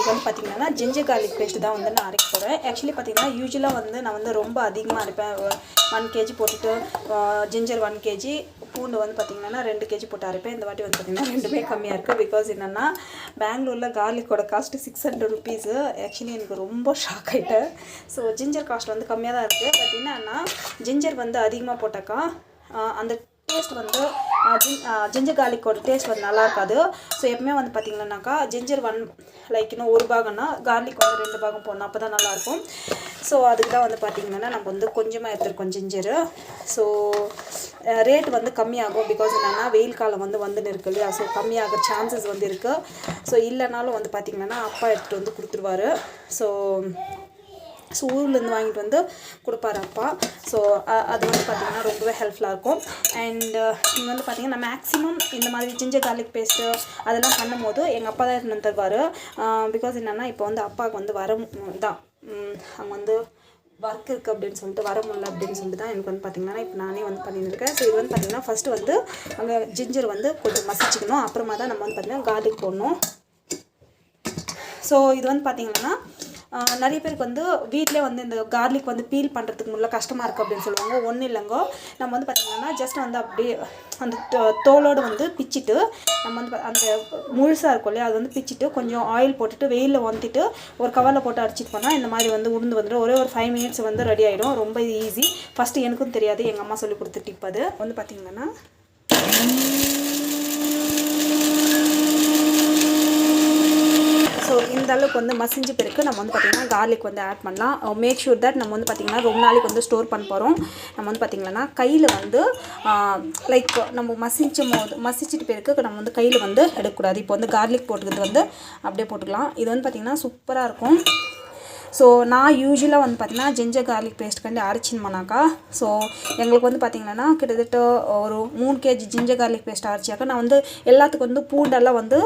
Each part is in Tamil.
இன்றைக்கி வந்து பார்த்திங்கன்னா ஜிஞ்சர் கார்லிக் பேஸ்ட்டு தான் வந்து நான் அரைக்க போகிறேன். ஆக்சுவலி பார்த்திங்கன்னா யூஸ்வலாக வந்து நான் வந்து ரொம்ப அதிகமாக அரைப்பேன். 1 kg போட்டுட்டு ஜிஞ்சர் 1 kg, பூண்டு வந்து பார்த்திங்கன்னா 2 kg போட்டு அரைப்பேன். இந்த வாட்டி வந்து பார்த்திங்கன்னா ரெண்டுமே கம்மியாக இருக்குது. பிகாஸ் என்னென்னா பெங்களூரில் கார்லிக்கோட காஸ்ட்டு 600 rupees. ஆக்சுவலி எனக்கு ரொம்ப ஷாக் ஆகிட்டேன். ஸோ ஜிஞ்சர் காஸ்ட் வந்து கம்மியாக தான் இருக்குது. பட் என்னன்னா ஜிஞ்சர் வந்து அதிகமாக போட்டாக்கா அந்த டேஸ்ட் வந்து ஜிஞ்சர் கார்லிக்கோட டேஸ்ட் வந்து நல்லா இருக்காது. ஸோ எப்பவுமே வந்து பார்த்திங்கன்னாக்கா ஜிஞ்சர் லைக் இன்னும் 1 பாகம்னா கார்லிக் வந்து 2 பாகம் போடணும், அப்போ தான் நல்லாயிருக்கும். ஸோ அதுக்கு தான் வந்து பார்த்திங்கன்னா நம்ம வந்து கொஞ்சமாக எடுத்துருக்கோம் ஜிஞ்சரு. ஸோ ரேட் வந்து கம்மியாகும். பிகாஸ் என்னென்னா வெயில் காலம் வந்துன்னு இருக்கு இல்லையா. ஸோ கம்மியாக சான்சஸ் வந்து இருக்குது. ஸோ இல்லைனாலும் வந்து பார்த்திங்கன்னா அப்பா எடுத்துகிட்டு வந்து கொடுத்துருவாரு. ஸோ ஊர்லேருந்து வாங்கிட்டு வந்து கொடுப்பாரு அப்பா. ஸோ அது வந்து பார்த்திங்கன்னா ரொம்பவே ஹெல்ப்ஃபுல்லாக இருக்கும். அண்ட் இங்கே வந்து பார்த்திங்கன்னா மேக்ஸிமம் இந்த மாதிரி ஜிஞ்சர் கார்லிக் பேஸ்ட்டு அதெல்லாம் பண்ணும்போது எங்கள் அப்பா தான் எடுத்துன்னு தருவார். பிகாஸ் என்னென்னா இப்போ வந்து அப்பாவுக்கு வந்து அங்கே வந்து ஒர்க் இருக்குது அப்படின்னு சொல்லிட்டு வர முடியல அப்படின்னு சொல்லிட்டு தான் எனக்கு வந்து பார்த்திங்கன்னா இப்போ நானே வந்து பண்ணியிருக்கேன். ஸோ இது வந்து பார்த்திங்கன்னா ஃபஸ்ட்டு வந்து அங்கே ஜிஞ்சர் வந்து கொஞ்சம் மசிச்சிக்கணும். அப்புறமா தான் நம்ம வந்து பார்த்திங்கன்னா கார்லிக் போடணும். ஸோ இது வந்து பார்த்திங்கன்னா நிறைய பேருக்கு வந்து வீட்டிலே வந்து இந்த கார்லிக் வந்து பீல் பண்ணுறதுக்கு முன்னே கஷ்டமாக இருக்குது அப்படின்னு சொல்லுவாங்க. ஒன்றும் இல்லைங்கோ, நம்ம வந்து பார்த்திங்கன்னா ஜஸ்ட் வந்து அப்படியே அந்த தோலோடு வந்து பிச்சுட்டு நம்ம வந்து அந்த முழுசாக இருக்கும் இல்லையா, அது வந்து பிச்சுட்டு கொஞ்சம் ஆயில் போட்டுட்டு வெயிலில் வந்துட்டு ஒரு கவரில் போட்டு அடிச்சிட்டு போனால் இந்த மாதிரி வந்து உருந்து வந்துடும். ஒரே ஒரு 5 minutes வந்து ரெடி ஆகிடும். ரொம்ப ஈஸி. ஃபஸ்ட்டு எனக்கும் தெரியாது, எங்கள் அம்மா சொல்லி கொடுத்து டிப். அது வந்து பார்த்திங்கன்னா ஸோ இந்த அளவுக்கு வந்து மசிஞ்சு பிறகு நம்ம வந்து பார்த்திங்கன்னா கார்லிக் வந்து ஆட் பண்ணலாம். மேக் ஷூர் தட் நம்ம வந்து பார்த்திங்கன்னா ரொம்ப நாளைக்கு வந்து ஸ்டோர் பண்ண போகிறோம். நம்ம வந்து பார்த்திங்கன்னா கையில் வந்து லைக் நம்ம மசிச்சுட்டு பிறகு நம்ம வந்து கையில் வந்து எடுக்கக்கூடாது. இப்போ வந்து கார்லிக் போட்டுக்கிறது வந்து அப்படியே போட்டுக்கலாம். இது வந்து பார்த்திங்கன்னா சூப்பராக இருக்கும். ஸோ நான் யூஸ்வலாக வந்து பார்த்திங்கன்னா ஜிஞ்சர் கார்லிக் பேஸ்ட்டுக்காண்டி அரைச்சின்னுமானாக்கா ஸோ எங்களுக்கு வந்து பார்த்திங்கன்னா கிட்டத்தட்ட ஒரு 3 kg ஜிஞ்சர் கார்லிக் பேஸ்ட் அரைச்சியாக்கா நான் வந்து எல்லாத்துக்கும் வந்து பூண்டெல்லாம் வந்து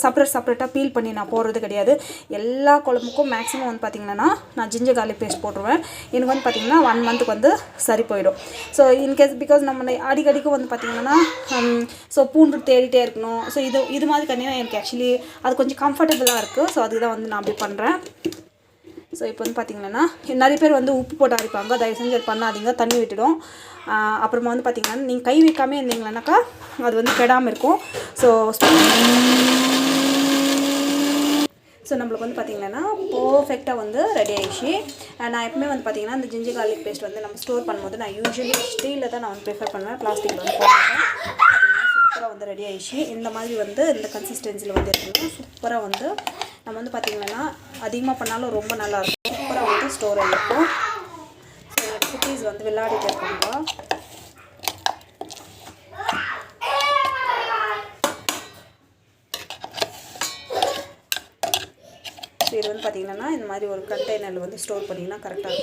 செப்பரேட்டாக பீல் பண்ணி நான் போடுறது கிடையாது. எல்லா குழம்புக்கும் மேக்ஸிமம் வந்து பார்த்திங்கன்னா நான் ஜிஞ்சர் கார்லிக் பேஸ்ட் போட்டுருவேன். எனக்கு வந்து பார்த்திங்கன்னா 1 month வந்து சரி போயிடும். ஸோ இன்கேஸ் பிகாஸ் நம்ம அடிக்கடிக்கும் வந்து பார்த்திங்கன்னா ஸோ பூண்டு தேடிட்டே இருக்கணும். ஸோ இது மாதிரி கண்டிப்பாக எனக்கு ஆக்சுவலி அது கொஞ்சம் கம்ஃபர்டபுளாக இருக்குது. ஸோ அதுக்கு தான் வந்து நான் அப்படி பண்ணுறேன். ஸோ இப்போ வந்து பார்த்திங்கன்னா நிறைய பேர் வந்து உப்பு போட்டு அரைப்பாங்க. தயவு செஞ்சு அது பண்ணாதீங்க, தண்ணி விட்டுடும். அப்புறமா வந்து பார்த்திங்கன்னா நீங்கள் கை வைக்காமல் இருந்தீங்கன்னாக்கா அது வந்து கெடாமல் இருக்கும். ஸோ நம்மளுக்கு வந்து பார்த்திங்கன்னா பர்ஃபெக்டாக வந்து ரெடி ஆகிடுச்சு. நான் எப்பவுமே வந்து பார்த்திங்கன்னா இந்த ஜிஞ்சர் கார்லிக் பேஸ்ட் வந்து நம்ம ஸ்டோர் பண்ணும்போது நான் யூஸ்வலி ஸ்டீலில் தான் நான் வந்து ப்ரிஃபர் பண்ணுவேன். பிளாஸ்டிக்கில் வந்து போடுவேன். சூப்பராக வந்து ரெடி ஆகிடுச்சு. இந்த மாதிரி வந்து இந்த கன்சிஸ்டன்சியில் வந்து இருக்குன்னா சூப்பராக வந்து நம்ம வந்து பார்த்திங்கன்னா அதிகமாக பண்ணாலும் ரொம்ப நல்லாயிருக்கும். சூப்பராக வந்து ஸ்டோர் ஆகிருக்கும். ஸோ குட்டீஸ் வந்து விளையாடிட்டு இருக்காங்க. ஸோ இது வந்து பார்த்திங்கன்னா இந்த மாதிரி ஒரு கண்டெய்னரில் வந்து ஸ்டோர் பண்ணிங்கன்னா கரெக்டாக இருக்கும்.